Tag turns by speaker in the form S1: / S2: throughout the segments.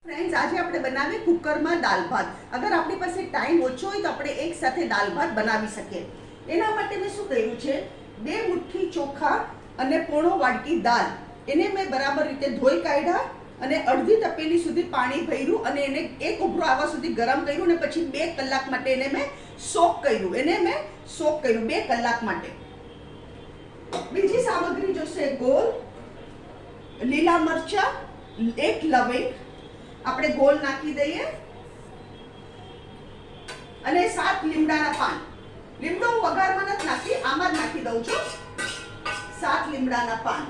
S1: Friends, आज આપણે બનાવીએ કુકરમાં દાળ ભાત। અગર આપણી પાસે ટાઈમ ઓછો હોય તો આપણે એક સાથે દાળ ભાત બનાવી શકીએ। એના માટે મેં શું કર્યું છે, 2 મુઠ્ઠી ચોખા અને પોણો વાટકી દાળ એને મેં બરાબર રીતે ધોઈ કાઢ્યા અને અડધી તપેલી સુધી પાણી ભર્યું અને એને એક ઉભરો આવવા સુધી ગરમ કર્યું અને પછી 2 કલાક માટે એને મેં સોક કર્યું। 2 કલાક માટે। બીજી સામગ્રી જોશે, ગોળ, લીલા મરચા, 1 લવિંગ આપણે ગોળ નાખી દઈએ અને 7 લીમડાના પાન। લીમડો હું વઘારમાં નથી નાખી, આમાં જ નાખી દઉં છું। 7 લીમડાના પાન।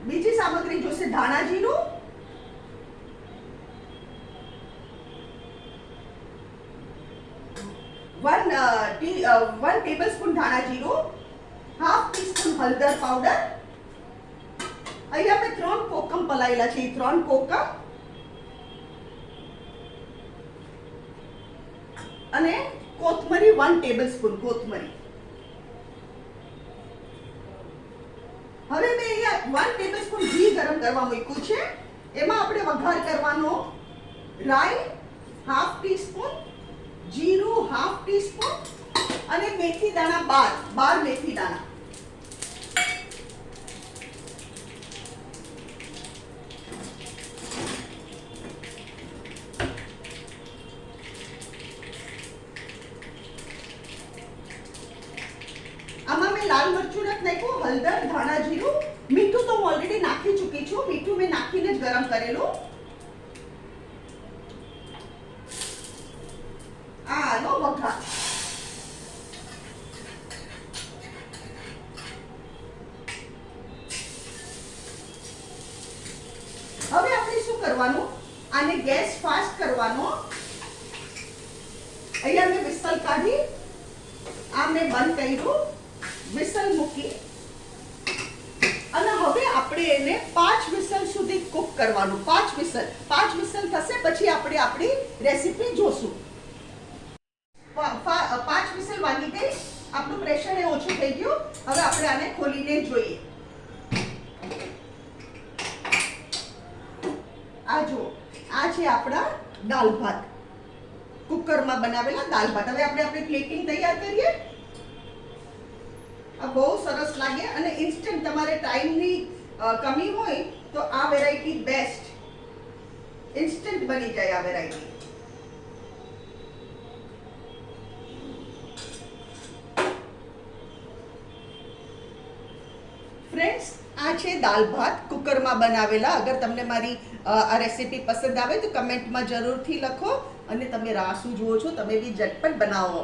S1: બીજી સામગ્રી જોશે, ધાણા જીરું, one ટેબલસ્પૂન ધાણા જીરું, ½ ટીસ્પૂન હળદર પાવડર, અહીંયા મેં 3 કોકમ પલાયેલા છે, 3 કોકમ અને કોથમરી 1 ટેબલસ્પૂન કોથમરી। હવે મેં અહીંયા 1 ટેબલસ્પૂન ઘી ગરમ કરવા મૂક્યું છે। એમાં આપણે વઘાર કરવાનો, રાઈ ½ ટીસ્પૂન, જીરું ½ ટીસ્પૂન અને મેથી દાણા 12 મેથી દાણા। આમાં મેં લાલ મરચું નથી નાખ્યું, હળદર, ધાણા જીરું, મીઠું તો હું ઓલરેડી નાખી ચૂકી છું। મીઠું મેં નાખીને જ ગરમ કરેલું। આનો વઘાર। હવે આપણે શું કરવાનું, આને ગેસ ફાસ્ટ કરવાનો। અહીંયા મેં વિસલ કાઢી, આ મેં બંધ કર્યું, વિસલ મૂકી અને હવે આપણે એને 5 વિસલ સુધી કુક કરવાનું। 5 વિસલ થશે પછી આપણે આપણી રેસીપી જોશું। 5 વિસલ વાગી ગઈ, આપણું પ્રેશર એ ઓછું થઈ ગયું। હવે આપણે આને ખોલીને જોઈએ। આ જુઓ, આ છે આપણા દાળ ભાત, કુકરમાં બનાવેલા દાળ ભાત। હવે આપણે આપણી પ્લેટિંગ તૈયાર કરીએ। આ બહુ સરસ લાગે અને ઇન્સ્ટન્ટ, તમારે ટાઈમની કમી હોય તો આ વેરાયટી બેસ્ટ, ઇન્સ્ટન્ટ બની જાય આ વેરાયટી। ફ્રેન્ડ્સ, આ છે દાળ ભાત કુકરમાં બનાવેલા। અગર તમને મારી આ રેસીપી પસંદ આવે તો કમેન્ટમાં જરૂરથી લખો અને તમે રાહ શું જુઓ છો, તમે બી ઝટપટ બનાવો।